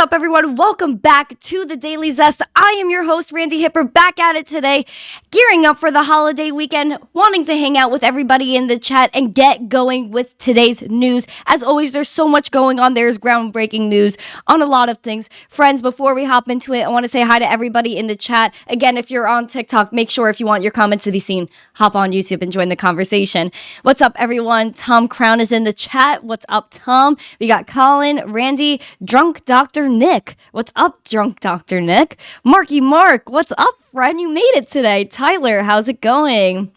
up, everyone? Welcome back to the Daily Zest. I am your host, Randi Hipper, back at it today, gearing up for the holiday weekend, wanting to hang out with everybody in the chat and get going with today's news. As always, there's so much going on. There's groundbreaking news on a lot of things. Friends, before we hop into it, I want to say hi to everybody in the chat. Again, if you're on TikTok, make sure if you want your comments to be seen, hop on YouTube and join the conversation. What's up, everyone? Tom Crown is in the chat. What's up, Tom? We got Colin, Randy, Drunk Dr. Nick. What's up, Drunk Dr. Nick? Marky Mark, what's up, friend? You made it today. Tyler, how's it going?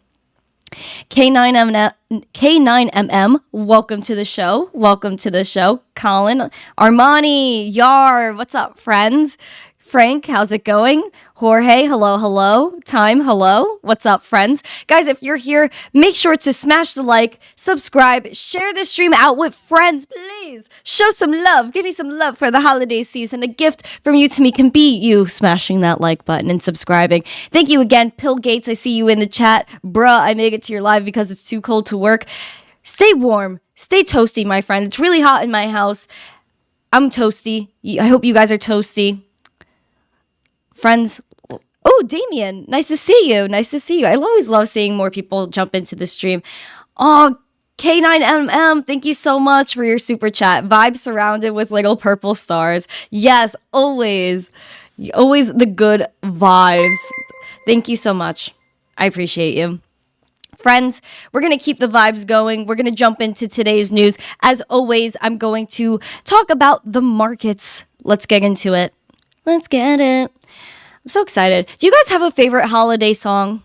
K9MM, welcome to the show. Welcome to the show. Colin, Armani, Yar, what's up, friends? Frank, how's it going? Jorge, hello. Time, hello. What's up, friends? Guys, if you're here, make sure to smash the like, subscribe, share this stream out with friends, please. Show some love. Give me some love for the holiday season. A gift from you to me can be you smashing that like button and subscribing. Thank you again, Pill Gates. I see you in the chat. Bruh, I made it to your live because it's too cold to work. Stay warm. Stay toasty, my friend. It's really hot in my house. I'm toasty. I hope you guys are toasty. Friends, oh, Damien, nice to see you. I always love seeing more people jump into the stream. Oh, K9MM, thank you so much for your super chat. Vibes surrounded with little purple stars. Yes, always the good vibes. Thank you so much. I appreciate you. Friends, we're going to keep the vibes going. We're going to jump into today's news. As always, I'm going to talk about the markets. Let's get into it. Let's get it. I'm so excited. Do you guys have a favorite holiday song?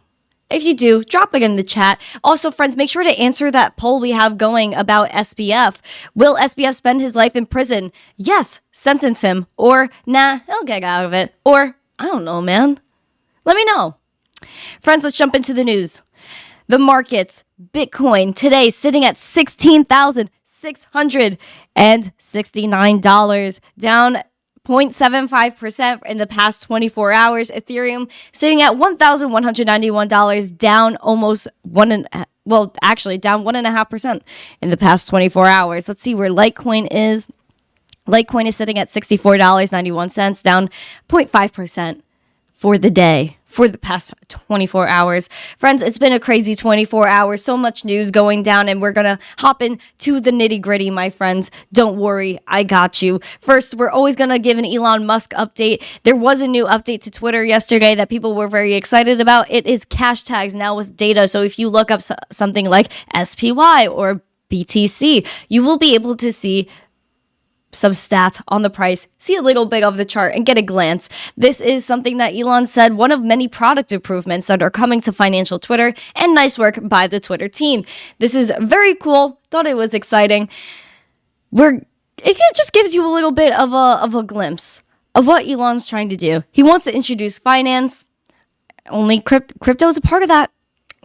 If you do, drop it in the chat. Also, friends, make sure to answer that poll we have going about SBF. Will SBF spend his life in prison? Yes, sentence him. Or, nah, he'll get out of it. Or, I don't know, man. Let me know. Friends, let's jump into the news. The markets, Bitcoin, today sitting at $16,669, down 0.75% in the past 24 hours. Ethereum sitting at $1,191, down almost down 1.5% in the past 24 hours. Let's see where Litecoin is. Litecoin is sitting at $64.91, down 0.5% for the day. For the past 24 hours. Friends, it's been a crazy 24 hours. So much news going down, and we're going to hop into the nitty gritty, my friends. Don't worry, I got you. First, we're always going to give an Elon Musk update. There was a new update to Twitter yesterday that people were very excited about. It is cash tags now with data. So if you look up something like SPY or BTC, you will be able to see some stats on the price, see a little bit of the chart, and get a glance. This is something that Elon said, one of many product improvements that are coming to financial Twitter, and nice work by the Twitter team. This is very cool. Thought it was exciting. It just gives you a little bit of a glimpse of what Elon's trying to do. He wants to introduce finance. Only crypto is a part of that.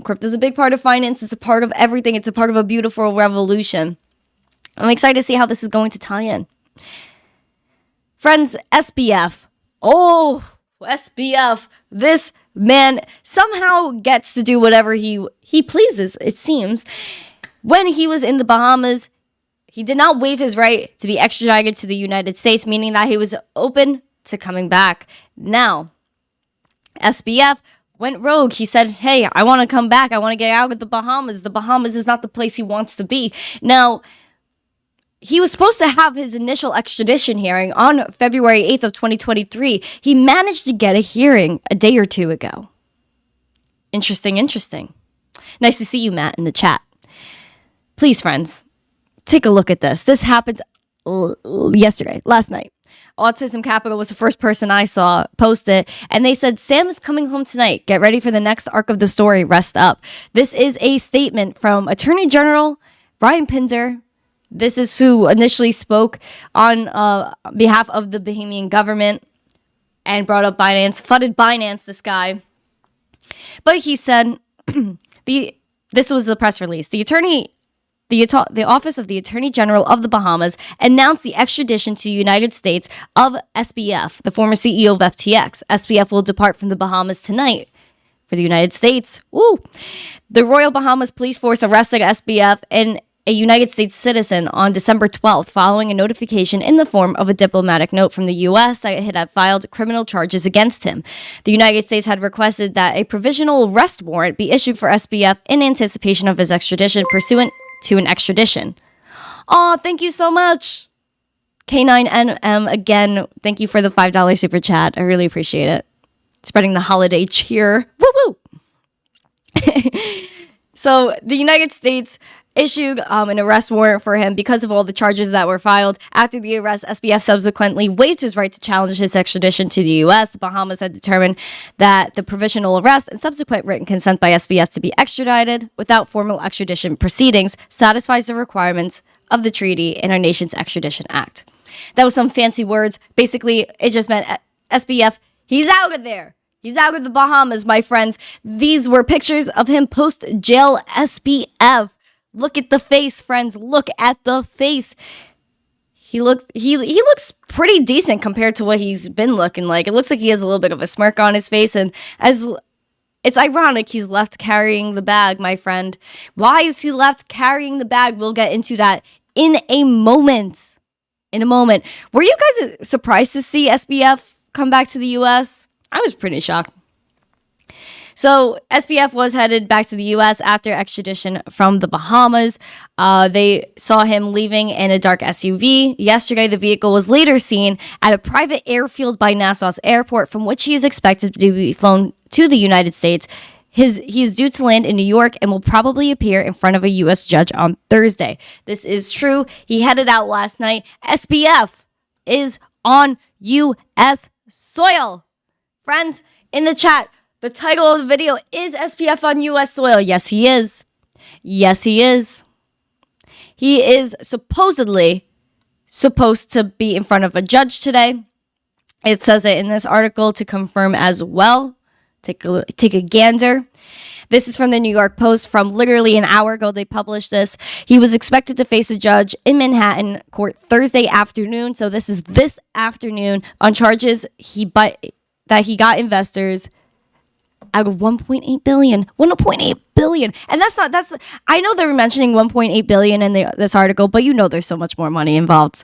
Crypto is a big part of finance. It's a part of everything. It's a part of a beautiful revolution. I'm excited to see how this is going to tie in. Friends, SBF. Oh, SBF. This man somehow gets to do whatever he pleases, it seems. When he was in the Bahamas, he did not waive his right to be extradited to the United States, meaning that he was open to coming back. Now, SBF went rogue. He said, hey, I want to come back. I want to get out of the Bahamas. The Bahamas is not the place he wants to be. Now, he was supposed to have his initial extradition hearing on February 8th of 2023. He managed to get a hearing a day or two ago. Interesting. Nice to see you, Matt, in the chat. Please, friends, take a look at this. This happened last night. Autism Capital was the first person I saw post it, and they said, Sam is coming home tonight. Get ready for the next arc of the story. Rest up. This is a statement from Attorney General Brian Pinder. This is who initially spoke on behalf of the Bahamian government and brought up Binance, flooded Binance, this guy. But he said, this was the press release. The Office of the Attorney General of the Bahamas announced the extradition to the United States of SBF, the former CEO of FTX. SBF will depart from the Bahamas tonight for the United States. Woo! The Royal Bahamas Police Force arrested SBF in a United States citizen on December 12th following a notification in the form of a diplomatic note from the U.S. that it had filed criminal charges against him. The United States had requested that a provisional arrest warrant be issued for SBF in anticipation of his extradition pursuant to an extradition. Aw, thank you so much. K9NM, again, thank you for the $5 super chat. I really appreciate it. Spreading the holiday cheer. Woo woo! So the United States issued an arrest warrant for him because of all the charges that were filed. After the arrest, SBF subsequently waived his right to challenge his extradition to the U.S. The Bahamas had determined that the provisional arrest and subsequent written consent by SBF to be extradited without formal extradition proceedings satisfies the requirements of the treaty and our nation's Extradition Act. That was some fancy words. Basically, it just meant SBF, he's out of there. He's out of the Bahamas, my friends. These were pictures of him post-jail SBF. Look at the face, friends. Look at the face. He looks pretty decent compared to what he's been looking like. It looks like he has a little bit of a smirk on his face, and as it's ironic he's left carrying the bag, my friend. Why is he left carrying the bag? We'll get into that in a moment. Were you guys surprised to see SBF come back to the U.S.? I was pretty shocked. So SBF was headed back to the U.S. after extradition from the Bahamas. They saw him leaving in a dark SUV. Yesterday, the vehicle was later seen at a private airfield by Nassau's airport, from which he is expected to be flown to the United States. He is due to land in New York and will probably appear in front of a U.S. judge on Thursday. This is true. He headed out last night. SBF is on U.S. soil. Friends, in the chat, the title of the video is SBF on U.S. soil. Yes, he is. Yes, he is. He is supposedly supposed to be in front of a judge today. It says it in this article to confirm as well. Take a gander. This is from the New York Post from literally an hour ago. They published this. He was expected to face a judge in Manhattan court Thursday afternoon. So this is this afternoon on charges that he got investors out of 1.8 billion. 1.8 billion. And I know they were mentioning 1.8 billion in this article, but you know there's so much more money involved.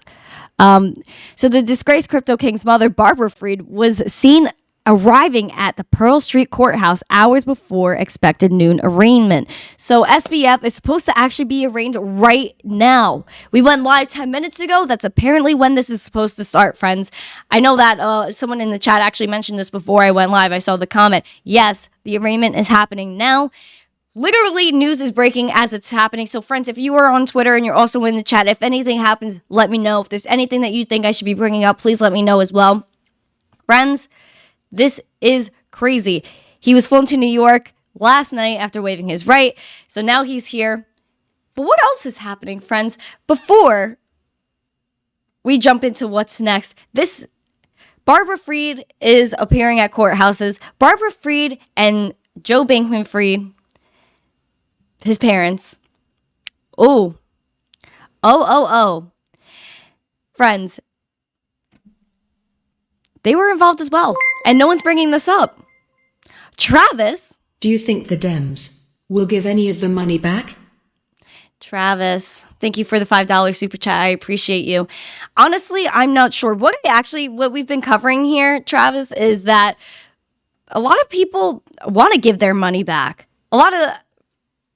So the disgraced crypto king's mother, Barbara Fried, was seen arriving at the Pearl Street courthouse hours before expected noon arraignment. So SBF is supposed to actually be arraigned right now. We went live 10 minutes ago. That's apparently when this is supposed to start, friends. I know that someone in the chat actually mentioned this before I went live. I saw the comment. Yes, the arraignment is happening now. Literally, news is breaking as it's happening. So, friends, if you are on Twitter and you're also in the chat, if anything happens, let me know. If there's anything that you think I should be bringing up, please let me know as well. Friends, this is crazy. He was flown to New York last night after waiving his right. So now he's here. But what else is happening, friends? Before we jump into what's next, Barbara Fried is appearing at courthouses. Barbara Fried and Joe Bankman-Fried, his parents. Oh. Friends, they were involved as well. And no one's bringing this up. Travis. Do you think the Dems will give any of the money back? Travis, thank you for the $5 super chat. I appreciate you. Honestly, I'm not sure. What we've been covering here, Travis, is that a lot of people want to give their money back. A lot of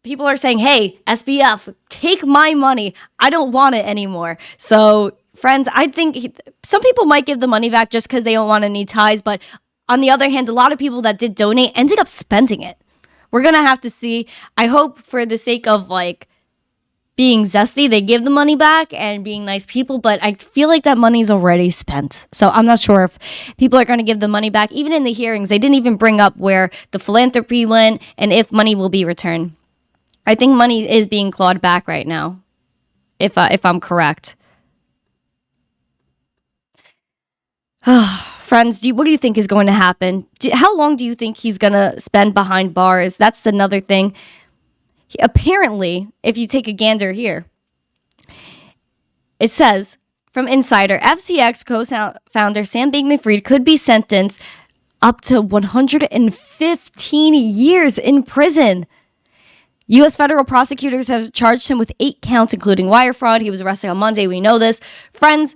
people are saying, hey, SBF, take my money. I don't want it anymore. So, friends, I think some people might give the money back just because they don't want any ties. But on the other hand, a lot of people that did donate ended up spending it. We're going to have to see. I hope for the sake of being zesty, they give the money back and being nice people. But I feel like that money's already spent. So I'm not sure if people are going to give the money back. Even in the hearings, they didn't even bring up where the philanthropy went and if money will be returned. I think money is being clawed back right now, if I'm correct. Friends, what do you think is going to happen? How long do you think he's going to spend behind bars? That's another thing. Apparently, if you take a gander here, it says, from Insider, FTX co-founder Sam Bankman-Fried could be sentenced up to 115 years in prison. U.S. federal prosecutors have charged him with 8 counts, including wire fraud. He was arrested on Monday. We know this. Friends,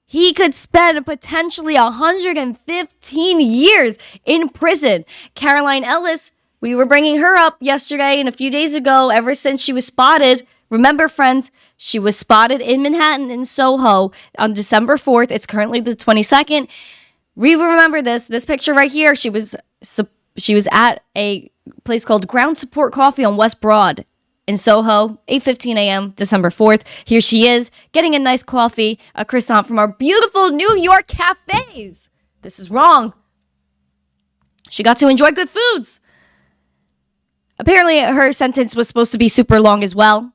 he could spend potentially 115 years in prison. Caroline Ellis, we were bringing her up yesterday and a few days ago, ever since she was spotted. Remember, friends, she was spotted in Manhattan in Soho on December 4th. It's currently the 22nd. We remember this picture right here. She was at a place called Ground Support Coffee on West Broad in Soho, 8:15 a.m., December 4th. Here she is, getting a nice coffee, a croissant from our beautiful New York cafes. This is wrong. She got to enjoy good foods. Apparently, her sentence was supposed to be super long as well.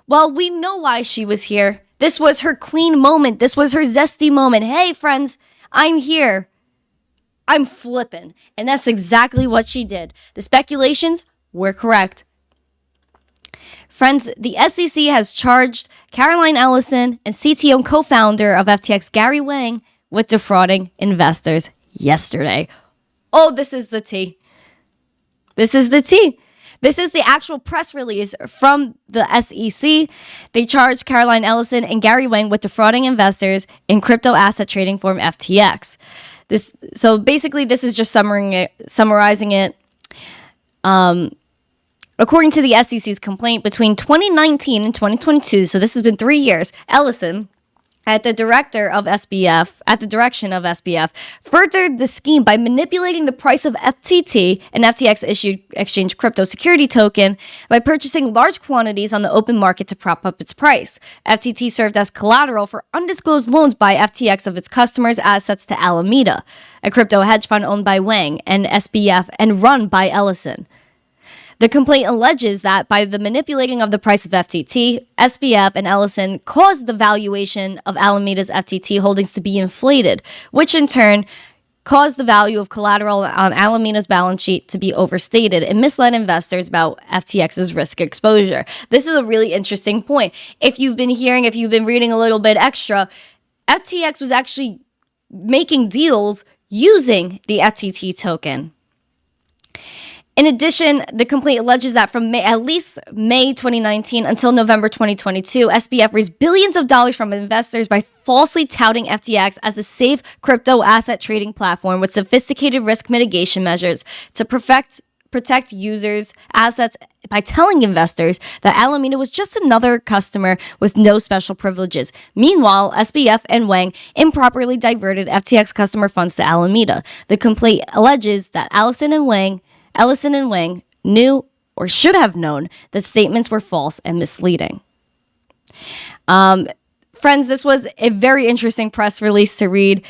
Well, we know why she was here. This was her queen moment. This was her zesty moment. Hey, friends, I'm here. I'm flipping. And that's exactly what she did. The speculations were correct. Friends, the SEC has charged Caroline Ellison and CTO and co-founder of FTX, Gary Wang, with defrauding investors yesterday. Oh, this is the tea. This is the tea. This is the actual press release from the SEC. They charged Caroline Ellison and Gary Wang with defrauding investors in crypto asset trading firm FTX. So basically, this is just summarizing it. According to the SEC's complaint, between 2019 and 2022, so this has been 3 years, Ellison, at the direction of SBF, furthered the scheme by manipulating the price of FTT, an FTX-issued exchange crypto security token, by purchasing large quantities on the open market to prop up its price. FTT served as collateral for undisclosed loans by FTX of its customers' assets to Alameda, a crypto hedge fund owned by Wang and SBF and run by Ellison. The complaint alleges that by the manipulating of the price of FTT, SBF and Ellison caused the valuation of Alameda's FTT holdings to be inflated, which in turn caused the value of collateral on Alameda's balance sheet to be overstated and misled investors about FTX's risk exposure. This is a really interesting point. If you've been reading a little bit extra, FTX was actually making deals using the FTT token. In addition, the complaint alleges that from at least May 2019 until November 2022, SBF raised billions of dollars from investors by falsely touting FTX as a safe crypto asset trading platform with sophisticated risk mitigation measures to protect users' assets by telling investors that Alameda was just another customer with no special privileges. Meanwhile, SBF and Wang improperly diverted FTX customer funds to Alameda. The complaint alleges that Ellison and Wang knew or should have known that statements were false and misleading. Friends, this was a very interesting press release to read.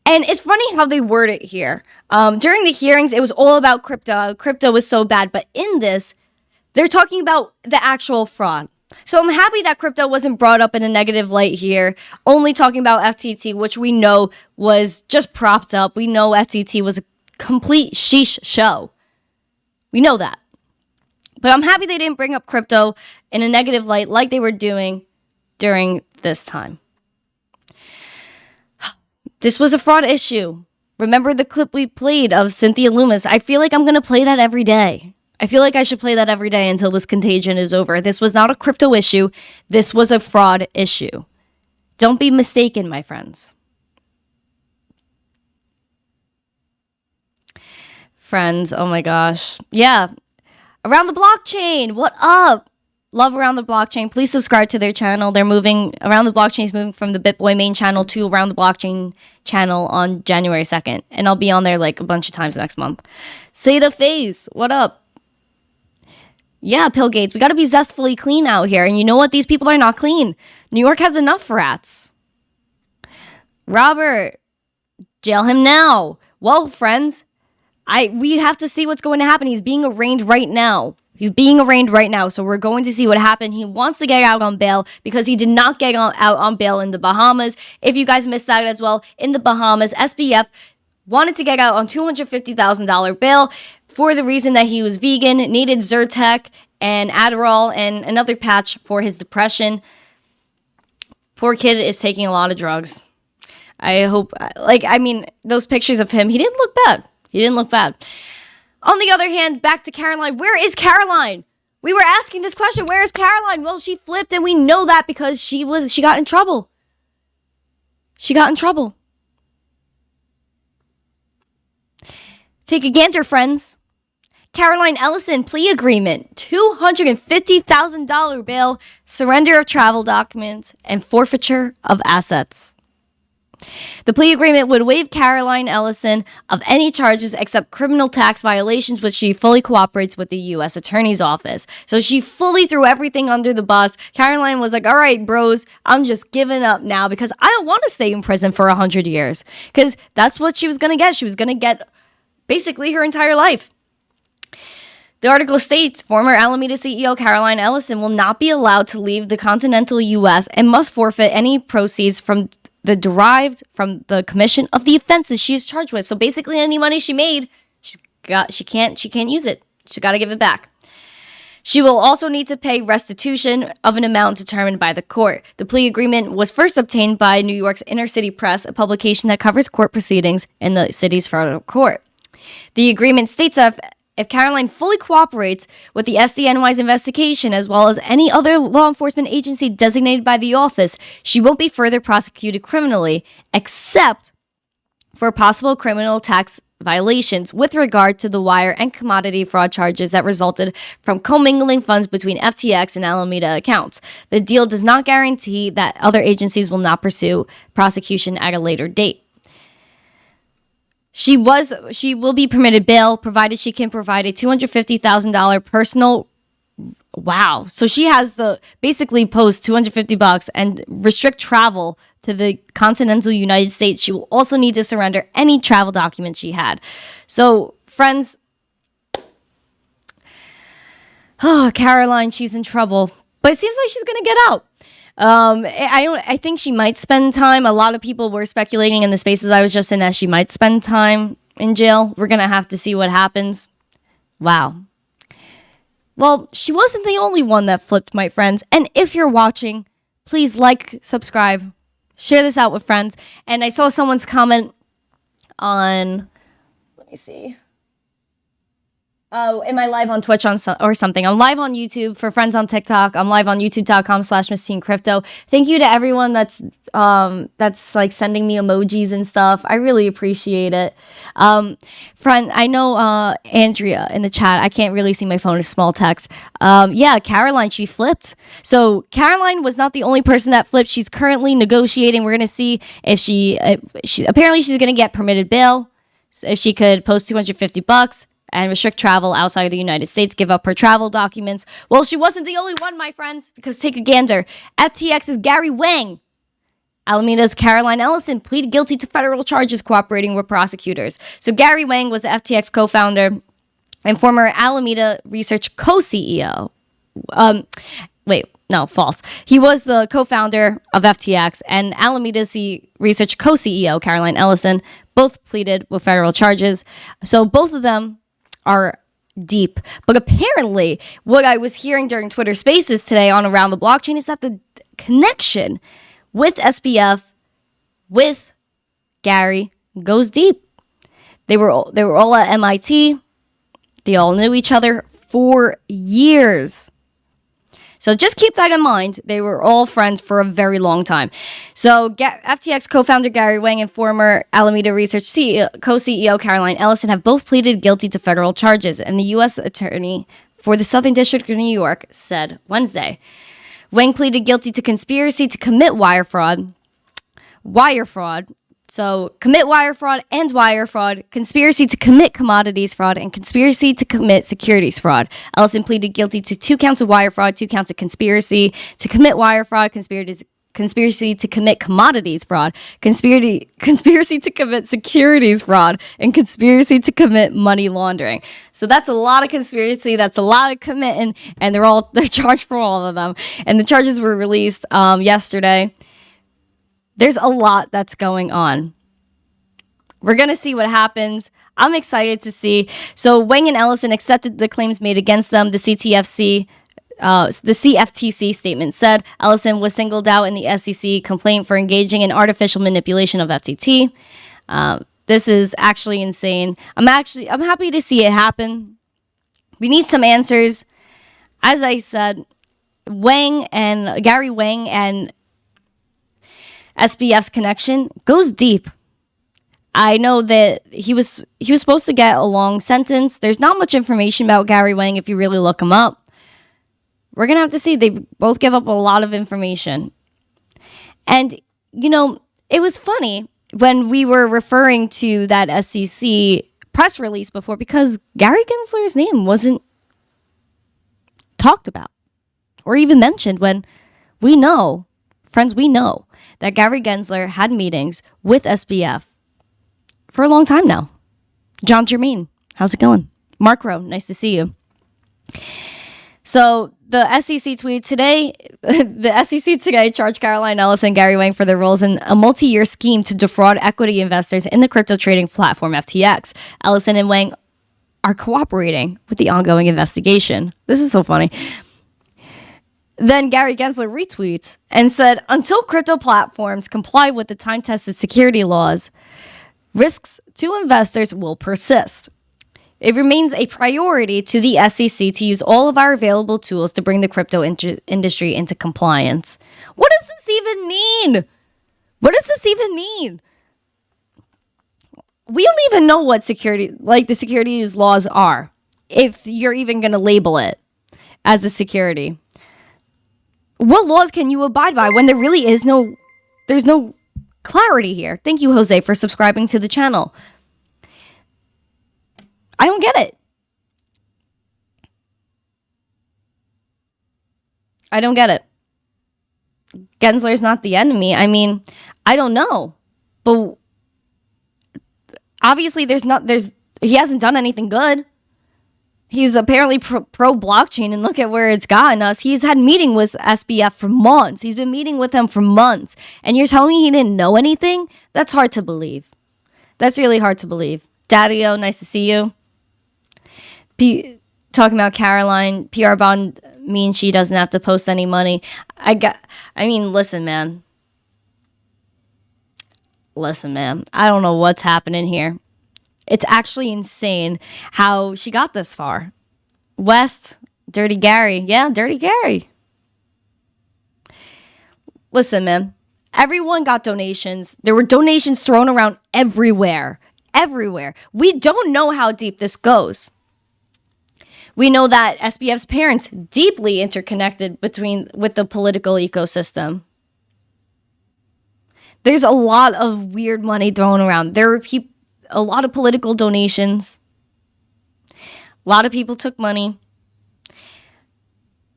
And it's funny how they word it here. During the hearings, it was all about crypto. Crypto was so bad. But in this, they're talking about the actual fraud. So I'm happy that crypto wasn't brought up in a negative light here, only talking about FTT, which we know was just propped up. We know FTT was a complete sheesh show. We know that. But I'm happy they didn't bring up crypto in a negative light like they were doing during this time. This was a fraud issue. Remember the clip we played of Cynthia Loomis? I feel like I'm going to play that every day. I feel like I should play that every day until this contagion is over. This was not a crypto issue. This was a fraud issue. Don't be mistaken, my friends. Friends, oh my gosh. Yeah. Around the Blockchain. What up? Love Around the Blockchain. Please subscribe to their channel. They're moving, Around the Blockchain is moving from the BitBoy main channel to Around the Blockchain channel on January 2nd. And I'll be on there like a bunch of times next month. Seda Face, what up? Yeah, Pillgates, we got to be zestfully clean out here. And you know what? These people are not clean. New York has enough rats. Robert, jail him now. Well, friends, we have to see what's going to happen. He's being arraigned right now. So we're going to see what happened. He wants to get out on bail because he did not get out on bail in the Bahamas. If you guys missed that as well, in the Bahamas, SBF wanted to get out on $250,000 bail for the reason that he was vegan, needed Zyrtec and Adderall and another patch for his depression. Poor kid is taking a lot of drugs. I hope, those pictures of him, he didn't look bad. On the other hand, back to Caroline. Where is Caroline? We were asking this question, where is Caroline? Well, she flipped, and we know that because she got in trouble. She got in trouble. Take a gander, friends. Caroline Ellison plea agreement, $250,000 bail, surrender of travel documents, and forfeiture of assets. The plea agreement would waive Caroline Ellison of any charges except criminal tax violations, which she fully cooperates with the U.S. Attorney's Office. So she fully threw everything under the bus. Caroline was like, all right, bros, I'm just giving up now because I don't want to stay in prison for 100 years. Because that's what she was going to get. She was going to get basically her entire life. The article states former Alameda CEO Caroline Ellison will not be allowed to leave the continental U.S. and must forfeit any proceeds derived from the commission of the offenses she is charged with. So basically, any money she made, she can't use it. She's got to give it back. She will also need to pay restitution of an amount determined by the court. The plea agreement was first obtained by New York's Inner City Press, a publication that covers court proceedings in the city's federal court. The agreement states that if Caroline fully cooperates with the SDNY's investigation, as well as any other law enforcement agency designated by the office, she won't be further prosecuted criminally, except for possible criminal tax violations with regard to the wire and commodity fraud charges that resulted from commingling funds between FTX and Alameda accounts. The deal does not guarantee that other agencies will not pursue prosecution at a later date. She will be permitted bail provided she can provide a $250,000 personal. Wow. So she has to basically post $250 and restrict travel to the continental United States. She will also need to surrender any travel documents she had. So, friends, Caroline, she's in trouble, but it seems like she's going to get out. I think she might spend time. A lot of people were speculating in the spaces I was just in that she might spend time in jail. We're going to have to see what happens. Wow. Well, she wasn't the only one that flipped, my friends. And if you're watching, please like, subscribe, share this out with friends. And I saw someone's comment on, let me see. Am I live on Twitch or something? I'm live on YouTube for friends on TikTok. I'm live on youtube.com/MissTeenCrypto. Thank you to everyone that's like sending me emojis and stuff. I really appreciate it. Friend, I know Andrea in the chat. I can't really see my phone. It's small text. Yeah, Caroline, she flipped. So Caroline was not the only person that flipped. She's currently negotiating. We're gonna see if she apparently she's gonna get permitted bail. So if she could post $250 and restrict travel outside of the United States, give up her travel documents. Well, she wasn't the only one, my friends, because take a gander. FTX's Gary Wang, Alameda's Caroline Ellison, pleaded guilty to federal charges cooperating with prosecutors. So Gary Wang was the FTX co-founder and former Alameda Research co-CEO. False. He was the co-founder of FTX, and Alameda's Research co-CEO, Caroline Ellison, both pleaded with federal charges. So both of them are deep. But apparently, what I was hearing during Twitter Spaces today on Around the Blockchain is that the connection with SBF, with Gary, goes deep. They were all at MIT. They all knew each other for years. So just keep that in mind. They were all friends for a very long time. So FTX co-founder Gary Wang and former Alameda Research co-CEO Caroline Ellison have both pleaded guilty to federal charges, and the U.S. Attorney for the Southern District of New York said Wednesday. Wang pleaded guilty to conspiracy to commit wire fraud. So commit wire fraud and wire fraud, conspiracy to commit commodities fraud, and conspiracy to commit securities fraud. Ellison pleaded guilty to 2 counts of wire fraud, 2 counts of conspiracy to commit wire fraud, conspiracy to commit commodities fraud, conspiracy to commit securities fraud, and conspiracy to commit money laundering. So that's a lot of conspiracy. That's a lot of committing, and they're charged for all of them. And the charges were released yesterday. There's a lot that's going on. We're going to see what happens. I'm excited to see. So Wang and Ellison accepted the claims made against them. The CFTC statement said Ellison was singled out in the SEC complaint for engaging in artificial manipulation of FTT. This is actually insane. I'm happy to see it happen. We need some answers. as I said, Gary Wang and SBF's connection goes deep. I know that he was supposed to get a long sentence. There's not much information about Gary Wang if you really look him up. We're going to have to see. They both give up a lot of information. And, it was funny when we were referring to that SEC press release before because Gary Gensler's name wasn't talked about or even mentioned when we know that Gary Gensler had meetings with SBF for a long time now. John Germain, how's it going? Mark Rowe, nice to see you. So the SEC tweet today, the SEC today charged Caroline Ellis and Gary Wang for their roles in a multi-year scheme to defraud equity investors in the crypto trading platform FTX. Ellison and Wang are cooperating with the ongoing investigation. This is so funny. Then Gary Gensler retweets and said, until crypto platforms comply with the time-tested security laws, risks to investors will persist. It remains a priority to the SEC to use all of our available tools to bring the crypto industry into compliance. What does this even mean? What does this even mean? We don't even know what the securities laws are, if you're even going to label it as a security. What laws can you abide by when there really is there's no clarity here? Thank you, Jose, for subscribing to the channel. I don't get it. I don't get it. Gensler's not the enemy. I mean, I don't know. But obviously he hasn't done anything good. He's apparently pro blockchain, and look at where it's gotten us. He's had meeting with SBF for months. He's been meeting with him for months. And you're telling me he didn't know anything? That's hard to believe. That's really hard to believe. Daddy-O, nice to see you. Talking about Caroline, PR bond means she doesn't have to post any money. Listen, man. I don't know what's happening here. It's actually insane how she got this far. West, Dirty Gary. Yeah, Dirty Gary. Listen, man. Everyone got donations. There were donations thrown around everywhere. Everywhere. We don't know how deep this goes. We know that SBF's parents deeply interconnected with the political ecosystem. There's a lot of weird money thrown around. There were a lot of political donations. A lot of people took money.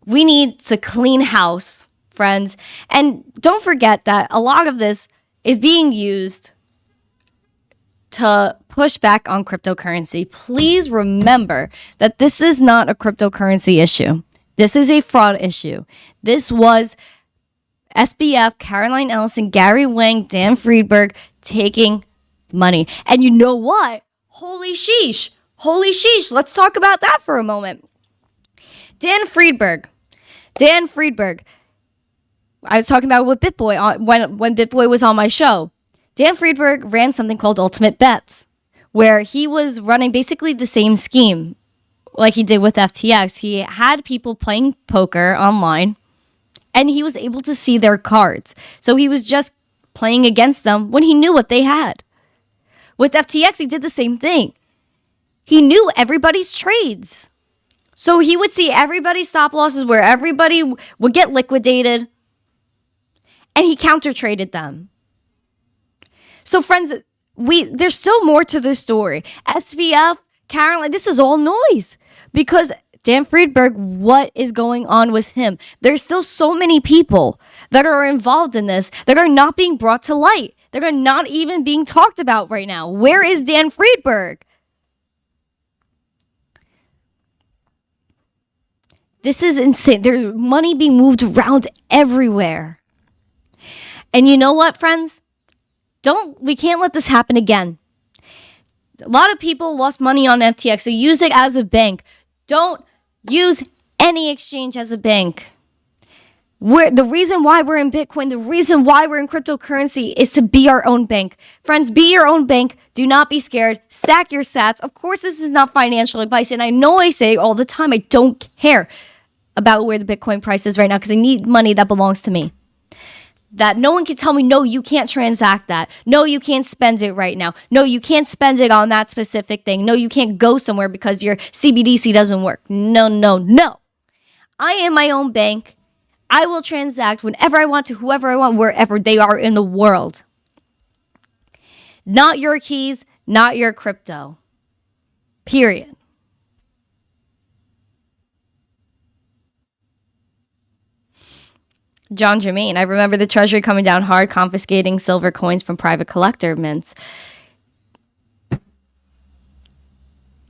We need to clean house, friends. And don't forget that a lot of this is being used to push back on cryptocurrency. Please remember that this is not a cryptocurrency issue. This is a fraud issue. This was SBF, Caroline Ellison, Gary Wang, Dan Friedberg taking money. And you know what? Holy sheesh. Let's talk about that for a moment. Dan Friedberg. I was talking about with BitBoy when BitBoy was on my show. Dan Friedberg ran something called Ultimate Bets, where he was running basically the same scheme like he did with FTX. He had people playing poker online, and he was able to see their cards. So he was just playing against them when he knew what they had. With FTX, he did the same thing. He knew everybody's trades. So he would see everybody's stop losses where everybody would get liquidated, and he counter-traded them. So friends, there's still more to this story. SBF, Caroline, this is all noise. Because Dan Friedberg, what is going on with him? There's still so many people that are involved in this that are not being brought to light. That are not even being talked about right now. Where is Dan Friedberg? This is insane. There's money being moved around everywhere. And you know what, friends? We can't let this happen again. A lot of people lost money on FTX. They use it as a bank. Don't use any exchange as a bank. The reason why we're in Bitcoin, the reason why we're in cryptocurrency is to be our own bank. Friends, be your own bank. Do not be scared. Stack your sats. Of course, this is not financial advice. And I know I say all the time, I don't care. about where the Bitcoin price is right now because I need money that belongs to me. That no one can tell me, no, you can't transact that. No, you can't spend it right now. No, you can't spend it on that specific thing. No, you can't go somewhere because your CBDC doesn't work. No, no, no. I am my own bank. I will transact whenever I want to whoever I want, wherever they are in the world. Not your keys, not your crypto. Period. John Germain, I remember the Treasury coming down hard, confiscating silver coins from private collector mints.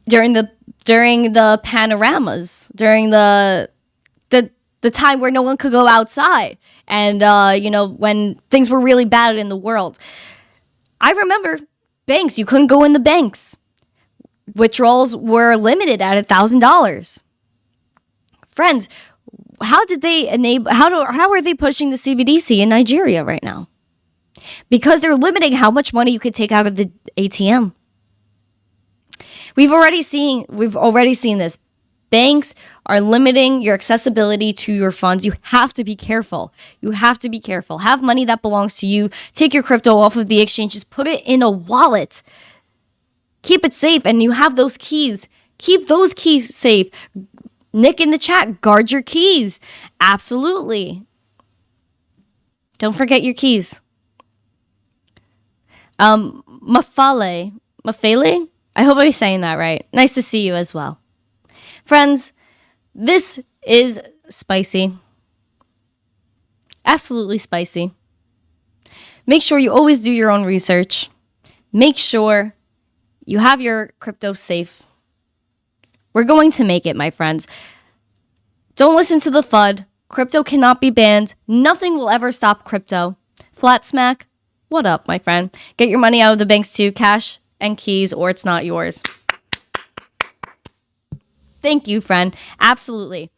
During the panoramas, during the time where no one could go outside, and when things were really bad in the world. I remember banks, you couldn't go in the banks. Withdrawals were limited at $1,000. Friends, how are they pushing the CBDC in Nigeria right now? Because they're limiting how much money you could take out of the ATM. We've already seen this. Banks are limiting your accessibility to your funds. You have to be careful. Have money that belongs to you. Take your crypto off of the exchange. Just put it in a wallet. Keep it safe, and you have those keys. Keep those keys safe. Nick in the chat, guard your keys. Absolutely. Don't forget your keys. Mafale? I hope I'm saying that right. Nice to see you as well. Friends, this is spicy. Absolutely spicy. Make sure you always do your own research. Make sure you have your crypto safe. We're going to make it, my friends. Don't listen to the FUD. Crypto cannot be banned. Nothing will ever stop crypto. Flat smack, what up, my friend? Get your money out of the banks too, cash and keys, or it's not yours. Thank you, friend. Absolutely.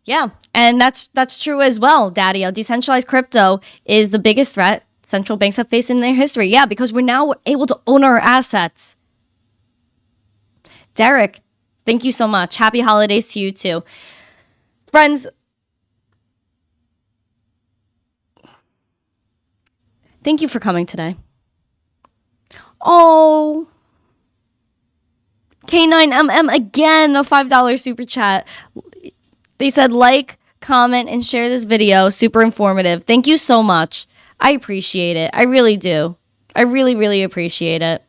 Yeah, and that's true as well, Daddy. Decentralized crypto is the biggest threat central banks have faced in their history. Yeah, because we're now able to own our assets. Derek, thank you so much. Happy holidays to you too. Friends, thank you for coming today. Oh, K9MM again, a $5 super chat. They said like, comment, and share this video. Super informative. Thank you so much. I appreciate it. I really do. I really, really appreciate it.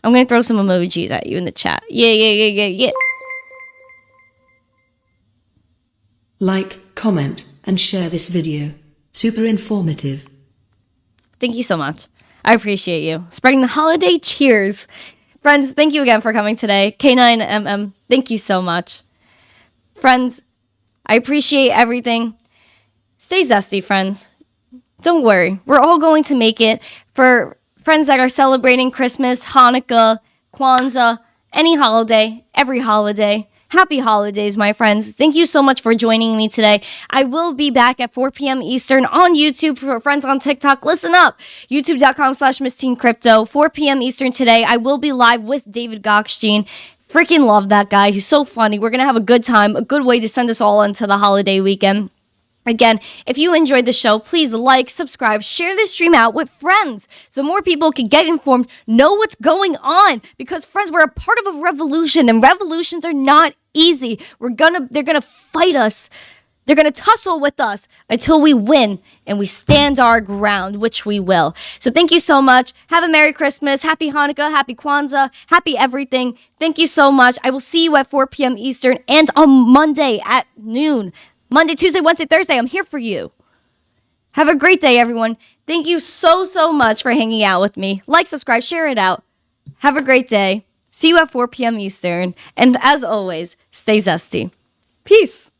I'm going to throw some emojis at you in the chat. Yeah. Like, comment, and share this video. Super informative. Thank you so much. I appreciate you. Spreading the holiday cheers. Friends, thank you again for coming today. K9MM, thank you so much. Friends, I appreciate everything. Stay zesty, friends. Don't worry. We're all going to make it. For friends that are celebrating Christmas, Hanukkah, Kwanzaa, any holiday, every holiday. Happy holidays, my friends. Thank you so much for joining me today. I will be back at 4 p.m. Eastern on YouTube. For friends on TikTok, listen up. YouTube.com/MissTeenCrypto. 4 p.m. Eastern today. I will be live with David Gokhshtein. Freaking love that guy. He's so funny. We're going to have a good time. A good way to send us all into the holiday weekend. Again, if you enjoyed the show, please like, subscribe, share this stream out with friends so more people can get informed, know what's going on. Because friends, we're a part of a revolution, and revolutions are not easy. They're gonna fight us. They're gonna tussle with us until we win and we stand our ground, which we will. So thank you so much. Have a Merry Christmas, Happy Hanukkah, Happy Kwanzaa, Happy everything. Thank you so much. I will see you at 4 p.m. Eastern and on Monday at noon. Monday, Tuesday, Wednesday, Thursday, I'm here for you. Have a great day, everyone. Thank you so much for hanging out with me. Like, subscribe, share it out. Have a great day. See you at 4 p.m. Eastern. And as always, stay zesty. Peace.